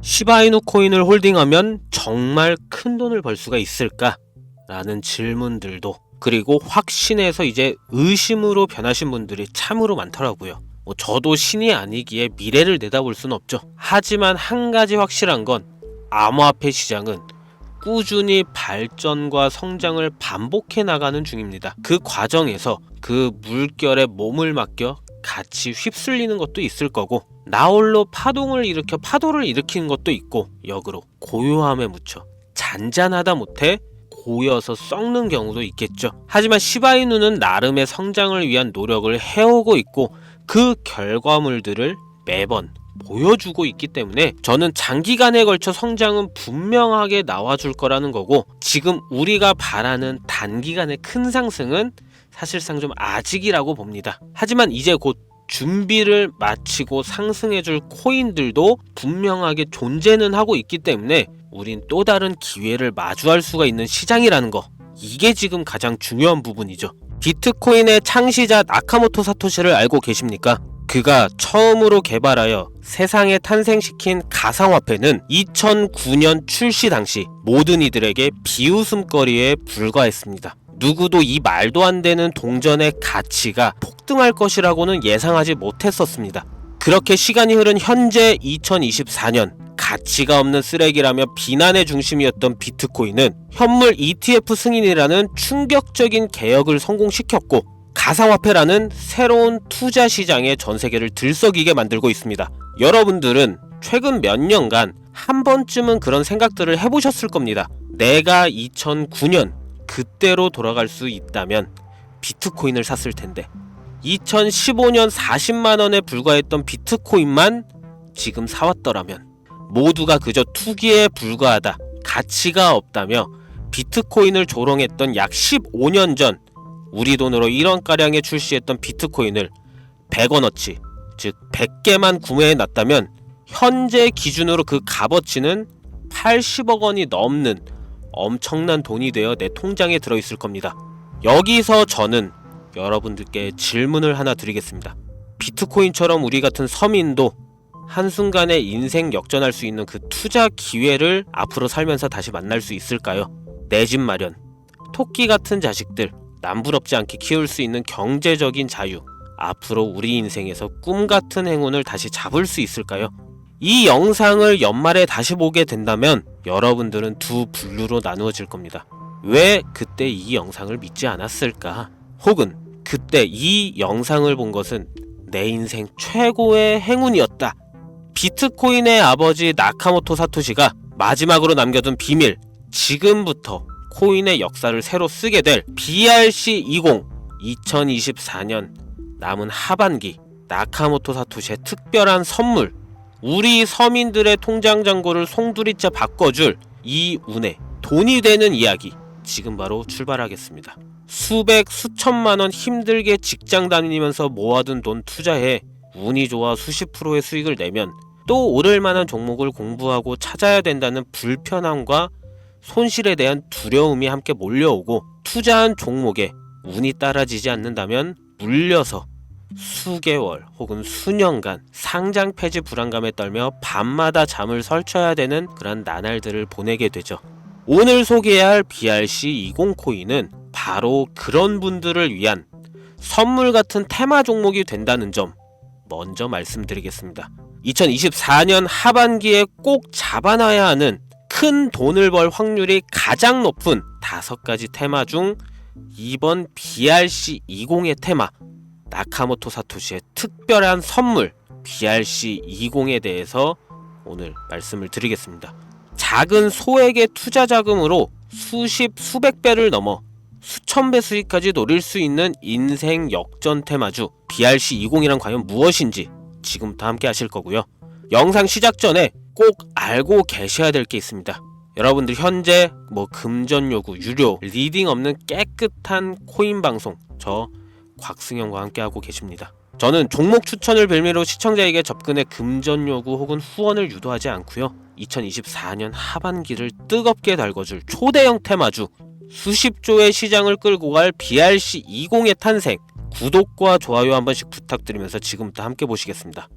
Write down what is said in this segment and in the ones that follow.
시바이누 코인을 홀딩하면 정말 큰 돈을 벌 수가 있을까? 라는 질문들도, 그리고 확신해서 이제 의심으로 변하신 분들이 참으로 많더라고요. 저도 신이 아니기에 미래를 내다볼 순 없죠. 하지만 한 가지 확실한 건 암호화폐 시장은 꾸준히 발전과 성장을 반복해 나가는 중입니다. 그 과정에서 그 물결에 몸을 맡겨 같이 휩쓸리는 것도 있을 거고, 나홀로 파도를 일으키는 것도 있고, 역으로 고요함에 묻혀 잔잔하다 못해 고여서 썩는 경우도 있겠죠. 하지만 시바이누는 나름의 성장을 위한 노력을 해오고 있고, 그 결과물들을 매번 보여주고 있기 때문에 저는 장기간에 걸쳐 성장은 분명하게 나와줄 거라는 거고, 지금 우리가 바라는 단기간의 큰 상승은 사실상 좀 아직이라고 봅니다. 하지만 이제 곧 준비를 마치고 상승해줄 코인들도 분명하게 존재는 하고 있기 때문에 우린 또 다른 기회를 마주할 수가 있는 시장이라는 거, 이게 지금 가장 중요한 부분이죠. 비트코인의 창시자 나카모토 사토시를 알고 계십니까? 그가 처음으로 개발하여 세상에 탄생시킨 가상화폐는 2009년 출시 당시 모든 이들에게 비웃음거리에 불과했습니다. 누구도 이 말도 안 되는 동전의 가치가 폭등할 것이라고는 예상하지 못했었습니다. 그렇게 시간이 흐른 현재 2024년, 가치가 없는 쓰레기라며 비난의 중심이었던 비트코인은 현물 ETF 승인이라는 충격적인 개혁을 성공시켰고, 가상화폐라는 새로운 투자 시장의 전세계를 들썩이게 만들고 있습니다. 여러분들은 최근 몇 년간 한 번쯤은 그런 생각들을 해보셨을 겁니다. 내가 2009년 그때로 돌아갈 수 있다면 비트코인을 샀을 텐데, 2015년 40만원에 불과했던 비트코인만 지금 사왔더라면, 모두가 그저 투기에 불과하다, 가치가 없다며 비트코인을 조롱했던 약 15년 전 우리 돈으로 1원가량에 출시했던 비트코인을 100원어치, 즉 100개만 구매해 놨다면 현재 기준으로 그 값어치는 80억 원이 넘는 엄청난 돈이 되어 내 통장에 들어있을 겁니다. 여기서 저는 여러분들께 질문을 하나 드리겠습니다. 비트코인처럼 우리 같은 서민도 한순간에 인생 역전할 수 있는 그 투자 기회를 앞으로 살면서 다시 만날 수 있을까요? 내 집 마련, 토끼 같은 자식들 남부럽지 않게 키울 수 있는 경제적인 자유, 앞으로 우리 인생에서 꿈 같은 행운을 다시 잡을 수 있을까요? 이 영상을 연말에 다시 보게 된다면 여러분들은 두 분류로 나누어질 겁니다. 왜 그때 이 영상을 믿지 않았을까? 혹은 그때 이 영상을 본 것은 내 인생 최고의 행운이었다. 비트코인의 아버지 나카모토 사토시가 마지막으로 남겨둔 비밀, 지금부터 코인의 역사를 새로 쓰게 될 BRC20 2024년 남은 하반기 나카모토 사토시의 특별한 선물, 우리 서민들의 통장 잔고를 송두리째 바꿔줄 이 운에 돈이 되는 이야기, 지금 바로 출발하겠습니다. 수백 수천만원 힘들게 직장 다니면서 모아둔 돈 투자해 운이 좋아 수십 프로의 수익을 내면 또 오를 만한 종목을 공부하고 찾아야 된다는 불편함과 손실에 대한 두려움이 함께 몰려오고, 투자한 종목에 운이 따라지지 않는다면 물려서 수개월 혹은 수년간 상장 폐지 불안감에 떨며 밤마다 잠을 설쳐야 되는 그런 나날들을 보내게 되죠. 오늘 소개해야 할 BRC20 코인은 바로 그런 분들을 위한 선물 같은 테마 종목이 된다는 점 먼저 말씀드리겠습니다. 2024년 하반기에 꼭 잡아놔야 하는 큰 돈을 벌 확률이 가장 높은 5가지 테마 중 이번 BRC20의 테마, 나카모토 사토시의 특별한 선물 BRC20에 대해서 오늘 말씀을 드리겠습니다. 작은 소액의 투자 자금으로 수백 배를 넘어 수천 배 수익까지 노릴 수 있는 인생 역전 테마주 BRC20이란 과연 무엇인지 지금부터 함께 하실 거고요. 영상 시작 전에 꼭 알고 계셔야 될 게 있습니다. 여러분들 현재 금전 요구, 유료, 리딩 없는 깨끗한 코인 방송 저 곽승현과 함께 하고 계십니다. 저는 종목 추천을 빌미로 시청자에게 접근해 금전 요구 혹은 후원을 유도하지 않고요. 2024년 하반기를 뜨겁게 달궈줄 초대형 테마주, 수십조의 시장을 끌고 갈 BRC20의 탄생, 구독과 좋아요 한 번씩 부탁드리면서 지금부터 함께 보시겠습니다.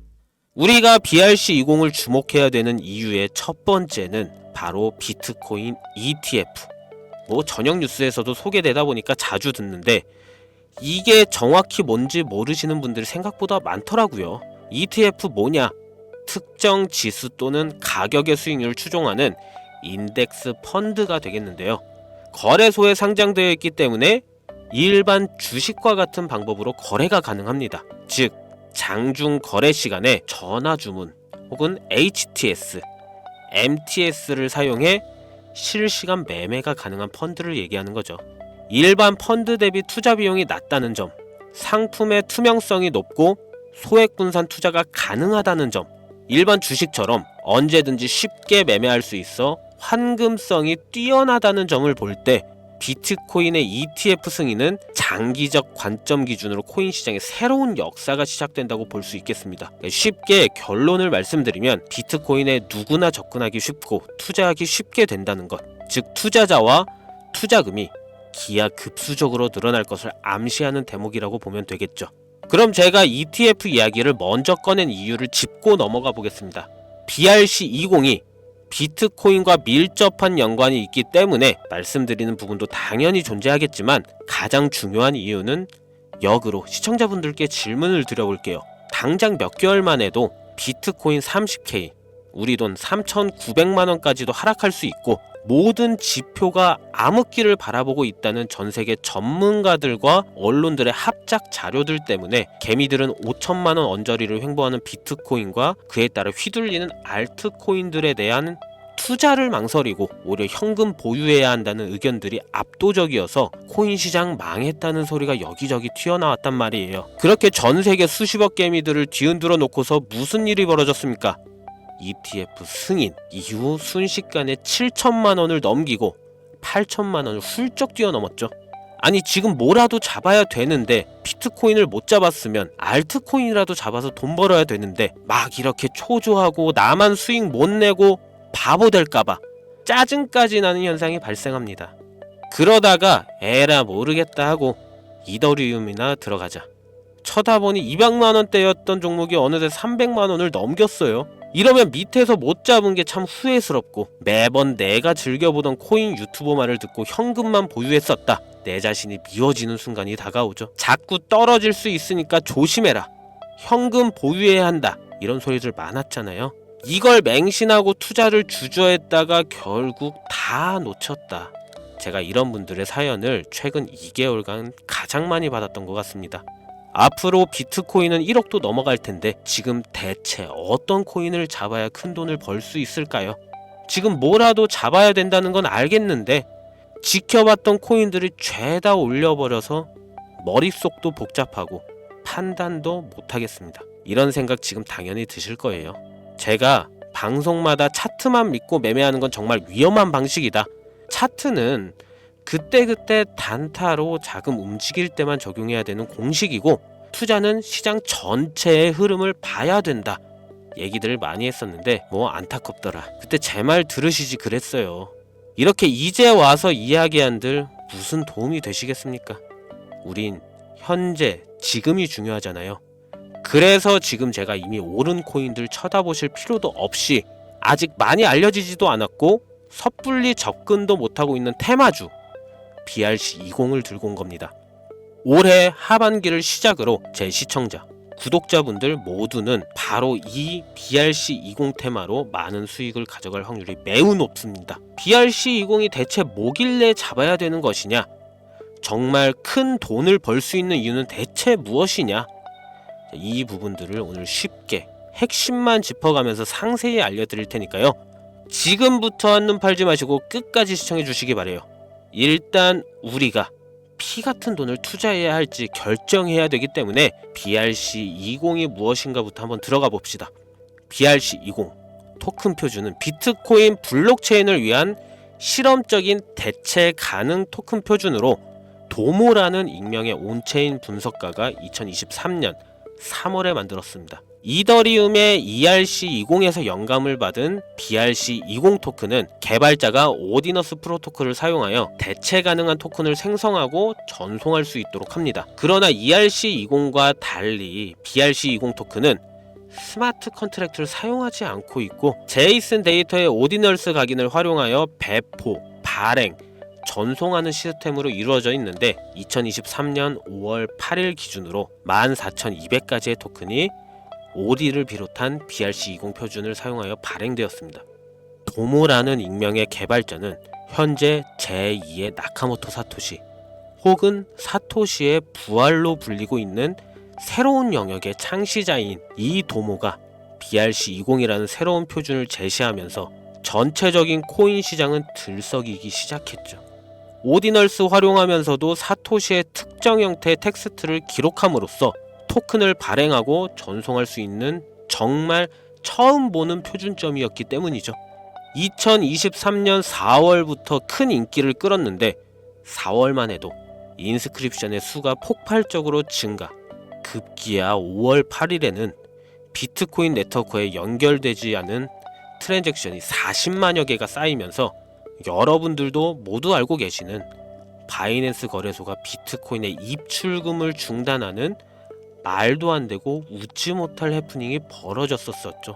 우리가 BRC20을 주목해야 되는 이유의 첫 번째는 바로 비트코인 ETF. 저녁 뉴스에서도 소개되다 보니까 자주 듣는데 이게 정확히 뭔지 모르시는 분들이 생각보다 많더라고요. ETF 뭐냐? 특정 지수 또는 가격의 수익률을 추종하는 인덱스 펀드가 되겠는데요. 거래소에 상장되어 있기 때문에 일반 주식과 같은 방법으로 거래가 가능합니다. 즉, 장중 거래 시간에 전화 주문 혹은 HTS, MTS를 사용해 실시간 매매가 가능한 펀드를 얘기하는 거죠. 일반 펀드 대비 투자 비용이 낮다는 점, 상품의 투명성이 높고 소액 분산 투자가 가능하다는 점, 일반 주식처럼 언제든지 쉽게 매매할 수 있어 환금성이 뛰어나다는 점을 볼 때 비트코인의 ETF 승인은 장기적 관점 기준으로 코인 시장의 새로운 역사가 시작된다고 볼 수 있겠습니다. 쉽게 결론을 말씀드리면 비트코인에 누구나 접근하기 쉽고 투자하기 쉽게 된다는 것, 즉 투자자와 투자금이 기하급수적으로 늘어날 것을 암시하는 대목이라고 보면 되겠죠. 그럼 제가 ETF 이야기를 먼저 꺼낸 이유를 짚고 넘어가 보겠습니다. BRC20이 비트코인과 밀접한 연관이 있기 때문에 말씀드리는 부분도 당연히 존재하겠지만 가장 중요한 이유는 역으로 시청자분들께 질문을 드려볼게요. 당장 몇 개월만 해도 비트코인 30K, 우리 돈 3,900만원까지도 하락할 수 있고 모든 지표가 암흑기를 바라보고 있다는 전세계 전문가들과 언론들의 합작 자료들 때문에 개미들은 5천만원 언저리를 횡보하는 비트코인과 그에 따라 휘둘리는 알트코인들에 대한 투자를 망설이고 오히려 현금 보유해야 한다는 의견들이 압도적이어서 코인 시장 망했다는 소리가 여기저기 튀어나왔단 말이에요. 그렇게 전세계 수십억 개미들을 뒤흔들어 놓고서 무슨 일이 벌어졌습니까? ETF 승인 이후 순식간에 7천만원을 넘기고 8천만원을 훌쩍 뛰어넘었죠. 아니 지금 뭐라도 잡아야 되는데 비트코인을 못 잡았으면 알트코인이라도 잡아서 돈 벌어야 되는데 막 이렇게 초조하고 나만 수익 못 내고 바보 될까봐 짜증까지 나는 현상이 발생합니다. 그러다가 에라 모르겠다 하고 이더리움이나 들어가자. 쳐다보니 200만원대였던 종목이 어느새 300만원을 넘겼어요. 이러면 밑에서 못 잡은 게 참 후회스럽고 매번 내가 즐겨보던 코인 유튜버 말을 듣고 현금만 보유했었다. 내 자신이 미워지는 순간이 다가오죠. 자꾸 떨어질 수 있으니까 조심해라. 현금 보유해야 한다. 이런 소리들 많았잖아요. 이걸 맹신하고 투자를 주저했다가 결국 다 놓쳤다. 제가 이런 분들의 사연을 최근 2개월간 가장 많이 받았던 것 같습니다. 앞으로 비트코인은 1억도 넘어갈 텐데 지금 대체 어떤 코인을 잡아야 큰 돈을 벌 수 있을까요? 지금 뭐라도 잡아야 된다는 건 알겠는데 지켜봤던 코인들이 죄다 올려버려서 머릿속도 복잡하고 판단도 못하겠습니다. 이런 생각 지금 당연히 드실 거예요. 제가 방송마다 차트만 믿고 매매하는 건 정말 위험한 방식이다. 차트는 그때그때 단타로 자금 움직일 때만 적용해야 되는 공식이고 투자는 시장 전체의 흐름을 봐야 된다. 얘기들을 많이 했었는데 안타깝더라. 그때 제 말 들으시지 그랬어요. 이렇게 이제 와서 이야기한들 무슨 도움이 되시겠습니까? 우린 현재 지금이 중요하잖아요. 그래서 지금 제가 이미 오른 코인들 쳐다보실 필요도 없이 아직 많이 알려지지도 않았고 섣불리 접근도 못하고 있는 테마주 BRC20을 들고 온 겁니다. 올해 하반기를 시작으로 제 시청자, 구독자분들 모두는 바로 이 BRC20 테마로 많은 수익을 가져갈 확률이 매우 높습니다. BRC20이 대체 뭐길래 잡아야 되는 것이냐? 정말 큰 돈을 벌 수 있는 이유는 대체 무엇이냐? 이 부분들을 오늘 쉽게 핵심만 짚어가면서 상세히 알려드릴 테니까요. 지금부터 한눈 팔지 마시고 끝까지 시청해 주시기 바래요. 일단 우리가 피 같은 돈을 투자해야 할지 결정해야 되기 때문에 BRC20이 무엇인가부터 한번 들어가 봅시다. BRC20 토큰 표준은 비트코인 블록체인을 위한 실험적인 대체 가능 토큰 표준으로 도모라는 익명의 온체인 분석가가 2023년 3월에 만들었습니다. 이더리움의 ERC20에서 영감을 받은 BRC20 토큰은 개발자가 오디너스 프로토콜을 사용하여 대체 가능한 토큰을 생성하고 전송할 수 있도록 합니다. 그러나 ERC20과 달리 BRC20 토큰은 스마트 컨트랙트를 사용하지 않고 있고 제이슨 데이터의 오디널스 각인을 활용하여 배포, 발행, 전송하는 시스템으로 이루어져 있는데 2023년 5월 8일 기준으로 14,200가지의 토큰이 오디를 비롯한 BRC20 표준을 사용하여 발행되었습니다. 도모라는 익명의 개발자는 현재 제2의 나카모토 사토시 혹은 사토시의 부활로 불리고 있는 새로운 영역의 창시자인 이 도모가 BRC20이라는 새로운 표준을 제시하면서 전체적인 코인 시장은 들썩이기 시작했죠. 오디널스 활용하면서도 사토시의 특정 형태의 텍스트를 기록함으로써 토큰을 발행하고 전송할 수 있는 정말 처음 보는 표준점이었기 때문이죠. 2023년 4월부터 큰 인기를 끌었는데 4월만 해도 인스크립션의 수가 폭발적으로 증가, 급기야 5월 8일에는 비트코인 네트워크에 연결되지 않은 트랜잭션이 40만여 개가 쌓이면서 여러분들도 모두 알고 계시는 바이낸스 거래소가 비트코인의 입출금을 중단하는 말도 안 되고 웃지 못할 해프닝이 벌어졌었죠.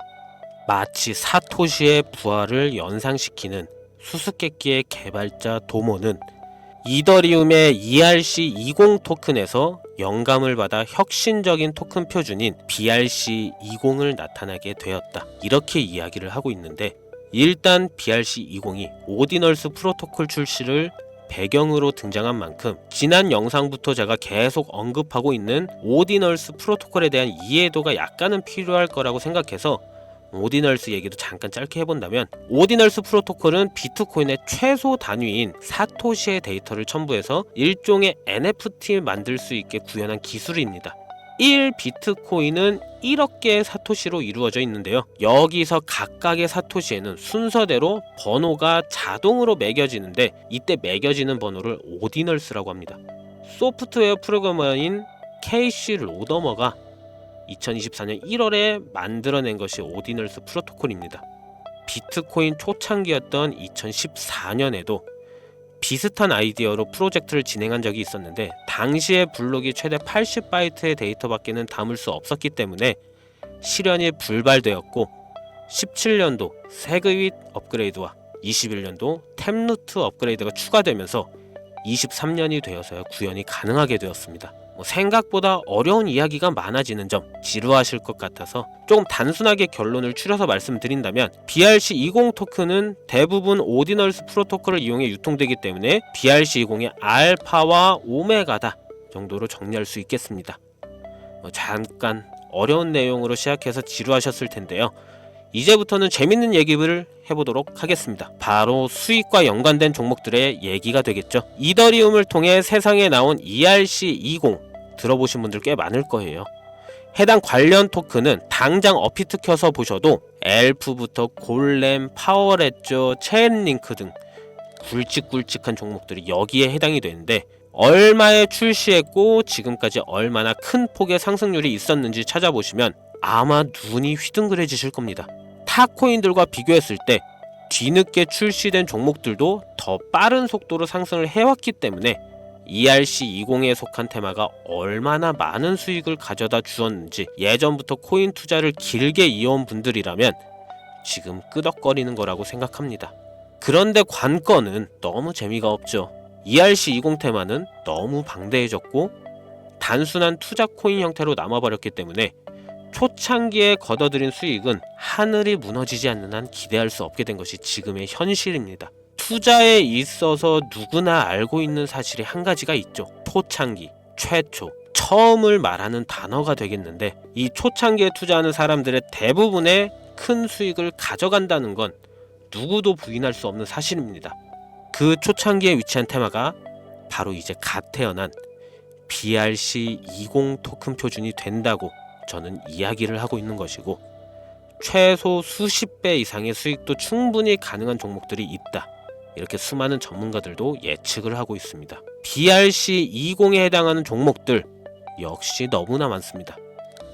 마치 사토시의 부활을 연상시키는 수수께끼의 개발자 도모는 이더리움의 ERC20 토큰에서 영감을 받아 혁신적인 토큰 표준인 BRC20을 나타나게 되었다. 이렇게 이야기를 하고 있는데 일단 BRC20이 오디널스 프로토콜 출시를 배경으로 등장한 만큼 지난 영상부터 제가 계속 언급하고 있는 오디널스 프로토콜에 대한 이해도가 약간은 필요할 거라고 생각해서 오디널스 얘기도 잠깐 짧게 해본다면 오디널스 프로토콜은 비트코인의 최소 단위인 사토시의 데이터를 첨부해서 일종의 NFT 만들 수 있게 구현한 기술입니다. 1비트코인은 1억 개의 사토시로 이루어져 있는데요. 여기서 각각의 사토시에는 순서대로 번호가 자동으로 매겨지는데 이때 매겨지는 번호를 오디널스라고 합니다. 소프트웨어 프로그래머인 케이시 로더머가 2024년 1월에 만들어낸 것이 오디널스 프로토콜입니다. 비트코인 초창기였던 2014년에도 비슷한 아이디어로 프로젝트를 진행한 적이 있었는데 당시의 블록이 최대 80바이트의 데이터밖에는 담을 수 없었기 때문에 실현이 불발되었고 17년도 세그윗 업그레이드와 21년도 탭루트 업그레이드가 추가되면서 23년이 되어서야 구현이 가능하게 되었습니다. 생각보다 어려운 이야기가 많아지는 점 지루하실 것 같아서 조금 단순하게 결론을 추려서 말씀드린다면 BRC20 토큰은 대부분 오디널스 프로토콜을 이용해 유통되기 때문에 BRC20의 알파와 오메가다 정도로 정리할 수 있겠습니다. 잠깐 어려운 내용으로 시작해서 지루하셨을 텐데요. 이제부터는 재밌는 얘기를 해보도록 하겠습니다. 바로 수익과 연관된 종목들의 얘기가 되겠죠. 이더리움을 통해 세상에 나온 ERC20 들어보신 분들 꽤 많을 거예요. 해당 관련 토큰은 당장 어피트 켜서 보셔도 엘프부터 골렘, 파워레저, 체인링크 등 굵직굵직한 종목들이 여기에 해당이 되는데 얼마에 출시했고 지금까지 얼마나 큰 폭의 상승률이 있었는지 찾아보시면 아마 눈이 휘둥그레지실 겁니다. 타 코인들과 비교했을 때 뒤늦게 출시된 종목들도 더 빠른 속도로 상승을 해왔기 때문에 ERC20에 속한 테마가 얼마나 많은 수익을 가져다 주었는지 예전부터 코인 투자를 길게 이어온 분들이라면 지금 끄덕거리는 거라고 생각합니다. 그런데 관건은 너무 재미가 없죠. ERC20 테마는 너무 방대해졌고 단순한 투자 코인 형태로 남아버렸기 때문에 초창기에 걷어들인 수익은 하늘이 무너지지 않는 한 기대할 수 없게 된 것이 지금의 현실입니다. 투자에 있어서 누구나 알고 있는 사실이 한 가지가 있죠. 초창기, 최초, 처음을 말하는 단어가 되겠는데 이 초창기에 투자하는 사람들의 대부분의 큰 수익을 가져간다는 건 누구도 부인할 수 없는 사실입니다. 그 초창기에 위치한 테마가 바로 이제 갓 태어난 BRC20 토큰 표준이 된다고 저는 이야기를 하고 있는 것이고 최소 수십 배 이상의 수익도 충분히 가능한 종목들이 있다. 이렇게 수많은 전문가들도 예측을 하고 있습니다. BRC20에 해당하는 종목들 역시 너무나 많습니다.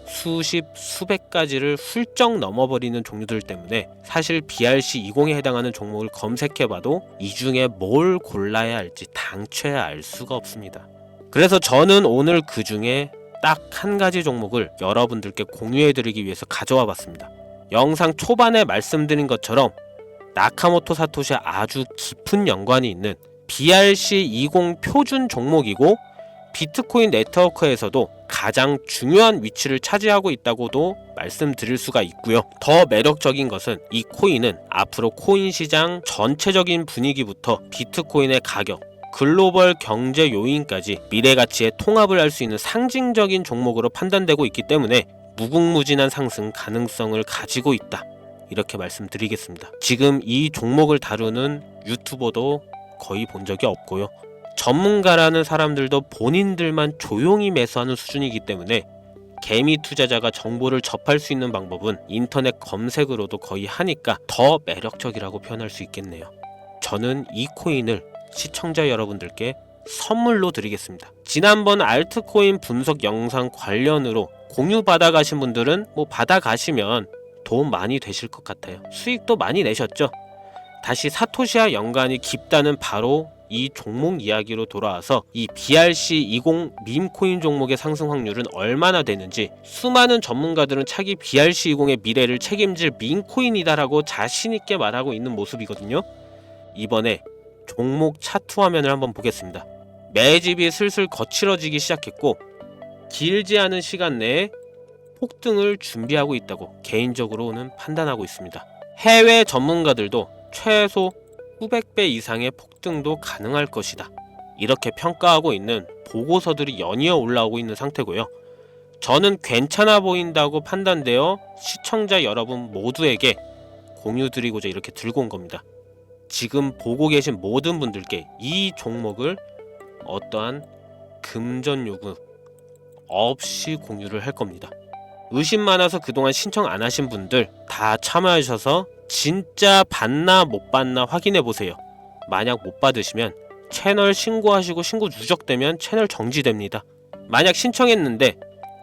수십, 수백 가지를 훌쩍 넘어버리는 종류들 때문에 사실 BRC20에 해당하는 종목을 검색해봐도 이 중에 뭘 골라야 할지 당최 알 수가 없습니다. 그래서 저는 오늘 그 중에 딱 한 가지 종목을 여러분들께 공유해드리기 위해서 가져와 봤습니다. 영상 초반에 말씀드린 것처럼 나카모토 사토시와 아주 깊은 연관이 있는 BRC20 표준 종목이고 비트코인 네트워크에서도 가장 중요한 위치를 차지하고 있다고도 말씀드릴 수가 있고요. 더 매력적인 것은 이 코인은 앞으로 코인 시장 전체적인 분위기부터 비트코인의 가격, 글로벌 경제 요인까지 미래 가치에 통합을 할 수 있는 상징적인 종목으로 판단되고 있기 때문에 무궁무진한 상승 가능성을 가지고 있다. 이렇게 말씀드리겠습니다. 지금 이 종목을 다루는 유튜버도 거의 본 적이 없고요. 전문가라는 사람들도 본인들만 조용히 매수하는 수준이기 때문에 개미 투자자가 정보를 접할 수 있는 방법은 인터넷 검색으로도 거의 하니까 더 매력적이라고 표현할 수 있겠네요. 저는 이 코인을 시청자 여러분들께 선물로 드리겠습니다. 지난번 알트코인 분석 영상 관련으로 공유 받아가신 분들은 받아가시면 도움 많이 되실 것 같아요. 수익도 많이 내셨죠? 다시 사토시와 연관이 깊다는 바로 이 종목 이야기로 돌아와서 이 BRC20 밈코인 종목의 상승 확률은 얼마나 되는지, 수많은 전문가들은 차기 BRC20의 미래를 책임질 밈코인이다라고 자신있게 말하고 있는 모습이거든요. 이번에 종목 차트 화면을 한번 보겠습니다. 매집이 슬슬 거칠어지기 시작했고 길지 않은 시간 내에 폭등을 준비하고 있다고 개인적으로는 판단하고 있습니다. 해외 전문가들도 최소 수백 배 이상의 폭등도 가능할 것이다, 이렇게 평가하고 있는 보고서들이 연이어 올라오고 있는 상태고요. 저는 괜찮아 보인다고 판단되어 시청자 여러분 모두에게 공유드리고자 이렇게 들고 온 겁니다. 지금 보고 계신 모든 분들께 이 종목을 어떠한 금전 요구 없이 공유를 할 겁니다. 의심 많아서 그동안 신청 안 하신 분들 다 참여하셔서 진짜 받나 못 받나 확인해 보세요. 만약 못 받으시면 채널 신고하시고 신고 누적되면 채널 정지됩니다. 만약 신청했는데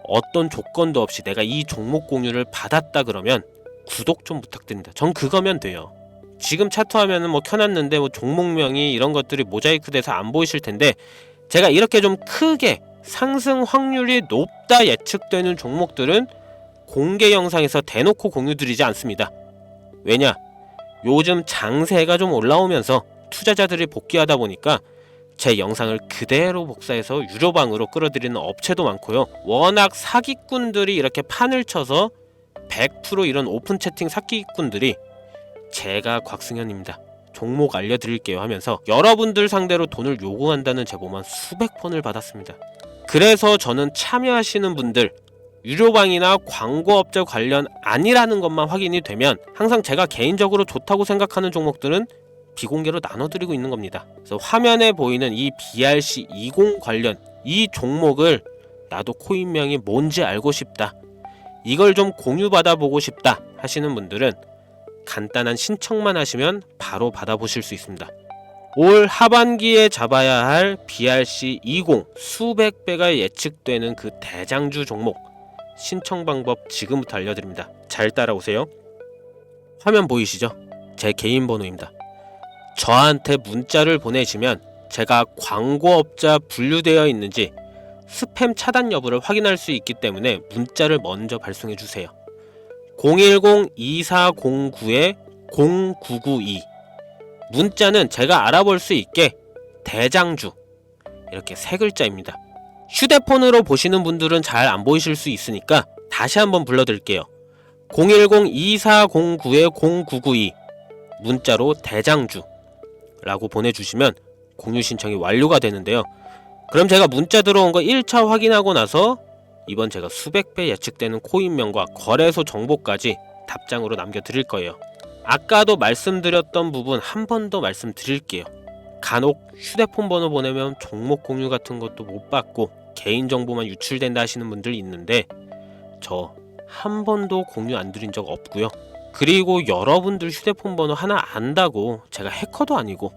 어떤 조건도 없이 내가 이 종목 공유를 받았다 그러면 구독 좀 부탁드립니다. 전 그거면 돼요. 지금 차트 화면은 켜놨는데 종목명이 이런 것들이 모자이크 돼서 안 보이실 텐데, 제가 이렇게 좀 크게 상승 확률이 높다 예측되는 종목들은 공개 영상에서 대놓고 공유드리지 않습니다. 왜냐? 요즘 장세가 좀 올라오면서 투자자들이 복귀하다 보니까 제 영상을 그대로 복사해서 유료방으로 끌어들이는 업체도 많고요. 워낙 사기꾼들이 이렇게 판을 쳐서 100% 이런 오픈 채팅 사기꾼들이 제가 곽승현입니다, 종목 알려드릴게요 하면서 여러분들 상대로 돈을 요구한다는 제보만 수백 번을 받았습니다. 그래서 저는 참여하시는 분들 유료방이나 광고업체 관련 아니라는 것만 확인이 되면 항상 제가 개인적으로 좋다고 생각하는 종목들은 비공개로 나눠드리고 있는 겁니다. 그래서 화면에 보이는 이 BRC20 관련 이 종목을 나도 코인명이 뭔지 알고 싶다, 이걸 좀 공유받아 보고 싶다 하시는 분들은 간단한 신청만 하시면 바로 받아보실 수 있습니다. 올 하반기에 잡아야 할 BRC20 수백 배가 예측되는 그 대장주 종목 신청 방법 지금부터 알려드립니다. 잘 따라오세요. 화면 보이시죠? 제 개인 번호입니다. 저한테 문자를 보내시면 제가 광고업자 분류되어 있는지 스팸 차단 여부를 확인할 수 있기 때문에 문자를 먼저 발송해 주세요. 010-2409-0992 문자는 제가 알아볼 수 있게 대장주 이렇게 세 글자입니다. 휴대폰으로 보시는 분들은 잘 안 보이실 수 있으니까 다시 한번 불러드릴게요. 010-2409-0992 문자로 대장주 라고 보내주시면 공유 신청이 완료가 되는데요. 그럼 제가 문자 들어온 거 1차 확인하고 나서 이번 제가 수백 배 예측되는 코인명과 거래소 정보까지 답장으로 남겨드릴 거예요. 아까도 말씀드렸던 부분 한 번 더 말씀드릴게요. 간혹 휴대폰 번호 보내면 종목 공유 같은 것도 못 받고 개인정보만 유출된다 하시는 분들이 있는데 저 한 번도 공유 안 드린 적 없고요. 그리고 여러분들 휴대폰 번호 하나 안다고 제가 해커도 아니고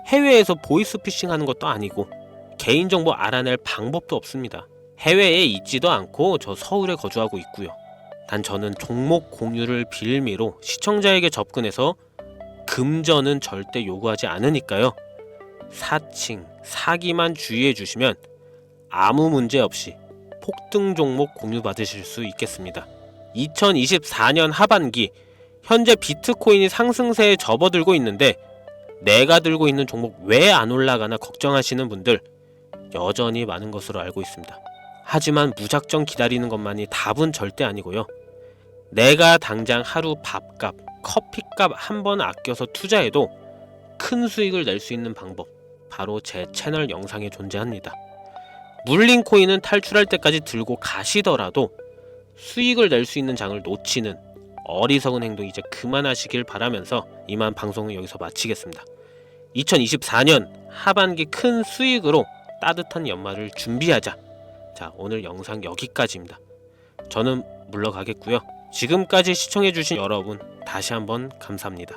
해외에서 보이스피싱 하는 것도 아니고 개인정보 알아낼 방법도 없습니다. 해외에 있지도 않고 저 서울에 거주하고 있고요. 단 저는 종목 공유를 빌미로 시청자에게 접근해서 금전은 절대 요구하지 않으니까요. 사칭, 사기만 주의해 주시면 아무 문제 없이 폭등 종목 공유 받으실 수 있겠습니다. 2024년 하반기 현재 비트코인이 상승세에 접어들고 있는데 내가 들고 있는 종목 왜 안 올라가나 걱정하시는 분들 여전히 많은 것으로 알고 있습니다. 하지만 무작정 기다리는 것만이 답은 절대 아니고요. 내가 당장 하루 밥값, 커피값 한 번 아껴서 투자해도 큰 수익을 낼 수 있는 방법, 바로 제 채널 영상에 존재합니다. 물린 코인은 탈출할 때까지 들고 가시더라도 수익을 낼 수 있는 장을 놓치는 어리석은 행동 이제 그만하시길 바라면서 이만 방송을 여기서 마치겠습니다. 2024년 하반기 큰 수익으로 따뜻한 연말을 준비하자. 자, 오늘 영상 여기까지입니다. 저는 물러가겠고요. 지금까지 시청해주신 여러분 다시 한번 감사합니다.